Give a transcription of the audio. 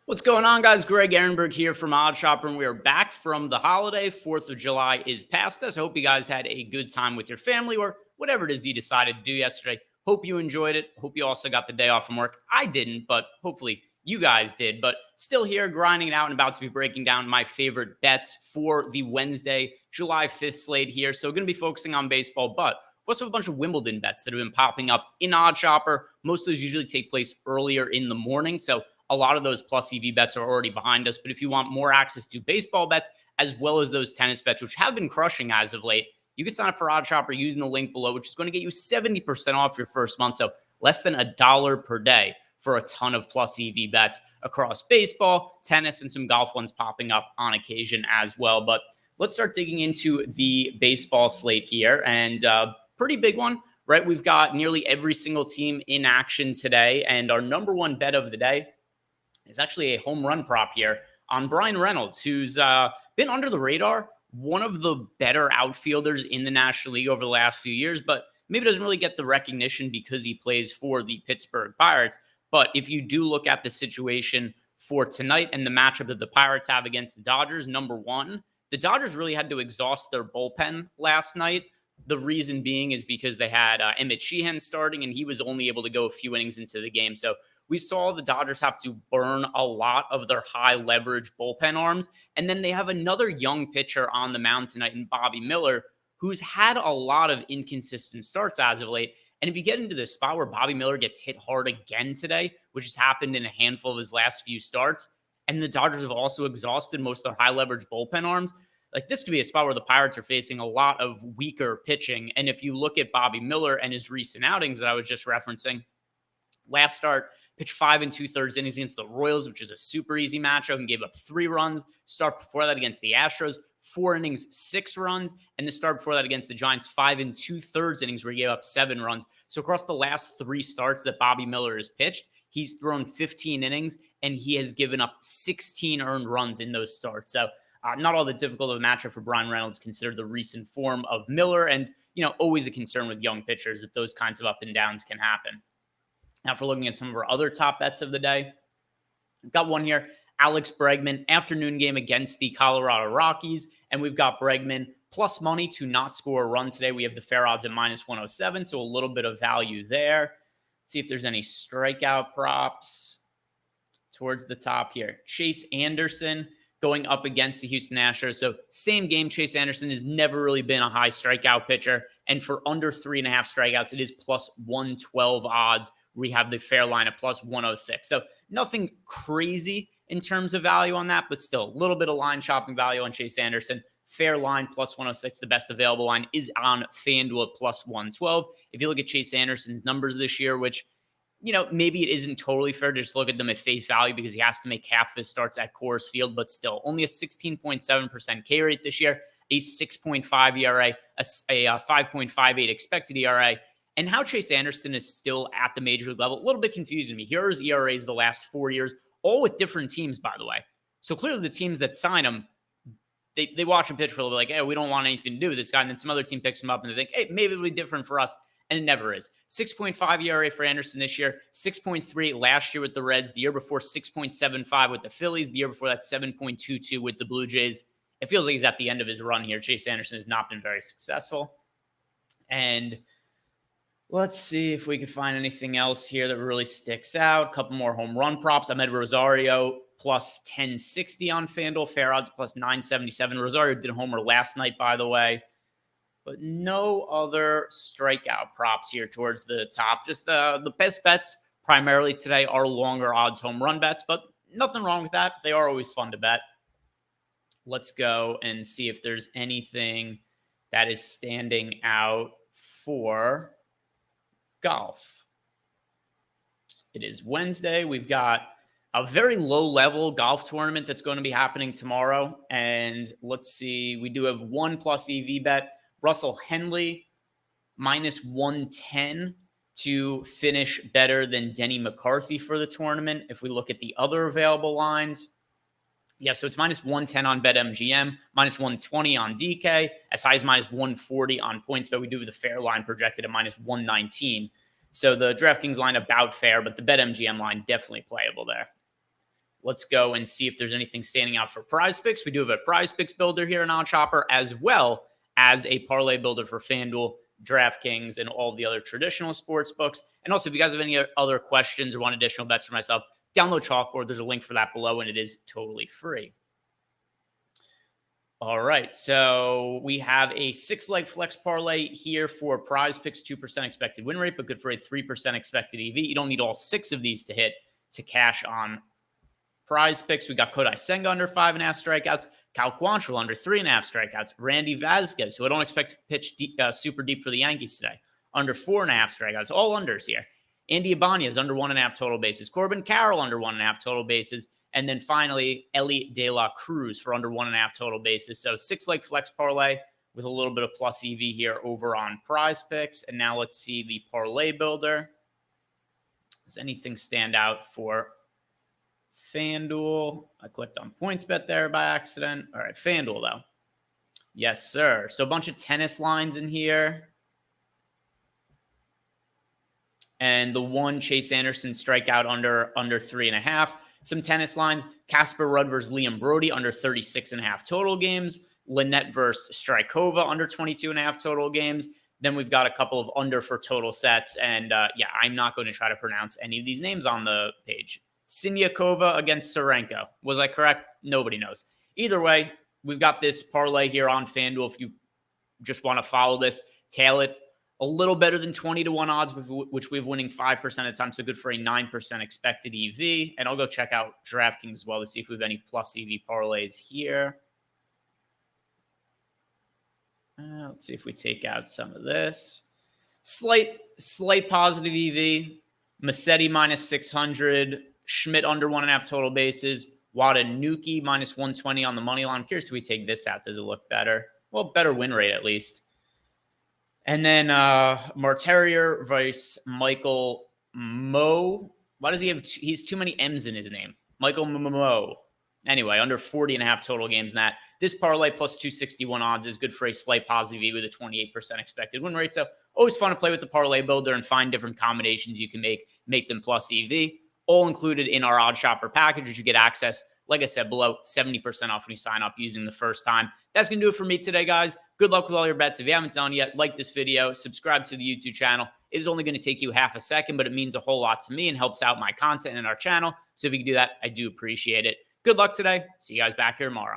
What's going on, guys? Greg Ehrenberg here from Odd Shopper, and we are back from the holiday. 4th of July is past us. I hope you guys had a good time with your family or whatever it is you decided to do yesterday. Hope you enjoyed it. Hope you also got the day off from work. I didn't, but hopefully you guys did. But still here, grinding it out and about to be breaking down my favorite bets for the Wednesday, July 5th slate here. So going to be focusing on baseball, but also have a bunch of Wimbledon bets that have been popping up in Odd Shopper. Most of those usually take place earlier in the morning. So a lot of those plus EV bets are already behind us. But if you want more access to baseball bets, as well as those tennis bets, which have been crushing as of late, you can sign up for Odd Shopper using the link below, which is going to get you 70% off your first month. So less than $1 per day for a ton of plus EV bets across baseball, tennis, and some golf ones popping up on occasion as well. But let's start digging into the baseball slate here. And pretty big one, right? We've got nearly every single team in action today. And our number one bet of the day is actually a home run prop here on Brian Reynolds, who's been under the radar, one of the better outfielders in the National League over the last few years, but maybe doesn't really get the recognition because he plays for the Pittsburgh Pirates. But if you do look at the situation for tonight and the matchup that the Pirates have against the Dodgers, number one, the Dodgers really had to exhaust their bullpen last night. The reason being is because they had Emmett Sheehan starting, and he was only able to go a few innings into the game. So we saw the Dodgers have to burn a lot of their high leverage bullpen arms. And then they have another young pitcher on the mound tonight in Bobby Miller, who's had a lot of inconsistent starts as of late. And if you get into this spot where Bobby Miller gets hit hard again today, which has happened in a handful of his last few starts, and the Dodgers have also exhausted most of their high leverage bullpen arms, like this could be a spot where the Pirates are facing a lot of weaker pitching. And if you look at Bobby Miller and his recent outings that I was just referencing, last start, pitched 5 2/3 innings against the Royals, which is a super easy matchup, and gave up 3 runs. Start before that against the Astros, 4 innings, 6 runs. And the start before that against the Giants, 5 2/3 innings, where he gave up 7 runs. So across the last 3 starts that Bobby Miller has pitched, he's thrown 15 innings, and he has given up 16 earned runs in those starts. So not all that difficult of a matchup for Brian Reynolds, considered the recent form of Miller. And, always a concern with young pitchers that those kinds of up and downs can happen. Now, if we're looking at some of our other top bets of the day, we've got one here, Alex Bregman, afternoon game against the Colorado Rockies. And we've got Bregman plus money to not score a run today. We have the fair odds at minus 107, so a little bit of value there. Let's see if there's any strikeout props towards the top here. Chase Anderson going up against the Houston Astros. So same game, Chase Anderson has never really been a high strikeout pitcher. And for under 3.5 strikeouts, it is plus 112 odds. We have the fair line at plus 106. So nothing crazy in terms of value on that, but still a little bit of line shopping value on Chase Anderson. Fair line plus 106. The best available line is on FanDuel at plus 112. If you look at Chase Anderson's numbers this year, which, maybe it isn't totally fair to just look at them at face value because he has to make half of his starts at Coors Field, but still only a 16.7% K rate this year, a 6.5 ERA, a 5.58 expected ERA. And how Chase Anderson is still at the major league level, a little bit confusing me. Here are his ERAs the last 4 years, all with different teams, by the way. So clearly the teams that sign him, they watch him pitch for a little bit like, hey, we don't want anything to do with this guy. And then some other team picks him up and they think, hey, maybe it'll be different for us. And it never is. 6.5 ERA for Anderson this year, 6.3 last year with the Reds, the year before 6.75 with the Phillies, the year before that 7.22 with the Blue Jays. It feels like he's at the end of his run here. Chase Anderson has not been very successful. And let's see if we could find anything else here that really sticks out. A couple more home run props. Ahmed Rosario plus 1060 on FanDuel. Fair odds plus 977. Rosario did a homer last night, by the way. But no other strikeout props here towards the top. Just the best bets primarily today are longer odds home run bets, but nothing wrong with that. They are always fun to bet. Let's go and see if there's anything that is standing out for golf. It is Wednesday. We've got a very low-level golf tournament that's going to be happening tomorrow. And let's see. We do have one plus EV bet. Russell Henley, minus 110 to finish better than Denny McCarthy for the tournament. If we look at the other available lines, yeah, so it's minus 110 on BetMGM, minus 120 on DK, as high as minus 140 on points, but we do have the fair line projected at minus 119. So the DraftKings line about fair, but the BetMGM line definitely playable there. let's go and see if there's anything standing out for Prize Picks. We do have a Prize Picks builder here in Odd Chopper, as well as a parlay builder for FanDuel, DraftKings, and all the other traditional sports books. And also, if you guys have any other questions or want additional bets for myself, download Chalkboard. There's a link for that below, and it is totally free. All right, so we have a 6-leg flex parlay here for Prize Picks, 2% expected win rate, but good for a 3% expected EV. You don't need all 6 of these to hit to cash on Prize Picks. We got Kodai Senga under 5.5 strikeouts, Cal Quantrill under 3.5 strikeouts, Randy Vasquez, who I don't expect to pitch super deep for the Yankees today, under 4.5 strikeouts, all unders here. Andy Ibanez under 1.5 total bases, Corbin Carroll under 1.5 total bases, and then finally, Ellie De La Cruz for under 1.5 total bases. So 6-leg flex parlay with a little bit of plus EV here over on Prize Picks. And now let's see the parlay builder. Does anything stand out for FanDuel? I clicked on PointsBet there by accident. All right, FanDuel though. Yes, sir. So a bunch of tennis lines in here. And the one Chase Anderson strikeout under 3.5. Some tennis lines, Casper Ruud versus Liam Brody under 36.5 total games. Lynette versus Strykova under 22.5 total games. Then we've got a couple of under for total sets. And yeah, I'm not going to try to pronounce any of these names on the page. Siniakova against Sarenko. Was I correct? Nobody knows. Either way, we've got this parlay here on FanDuel. If you just want to follow this, tail it. A little better than 20-1 odds, which we've winning 5% of the time. So good for a 9% expected EV. And I'll go check out DraftKings as well to see if we have any plus EV parlays here. Let's see if we take out some of this. Slight positive EV. Massetti minus 600. Schmidt under 1.5 total bases. Watanuki minus 120 on the money line. I'm curious if we take this out. Does it look better? Well, better win rate at least. And then Marterier versus Michael Mo. Why does he have he's too many M's in his name? Michael Mo. Anyway, under 40.5 total games in that. This parlay plus 261 odds is good for a slight positive E with a 28% expected win rate. So always fun to play with the parlay builder and find different combinations you can make them plus EV. All included in our Odd Shopper package, which you get access, like I said, below 70% off when you sign up using the first time. That's going to do it for me today, guys. Good luck with all your bets. If you haven't done yet, like this video, subscribe to the YouTube channel. It is only going to take you half a second, but it means a whole lot to me and helps out my content and our channel. So if you can do that, I do appreciate it. Good luck today. See you guys back here tomorrow.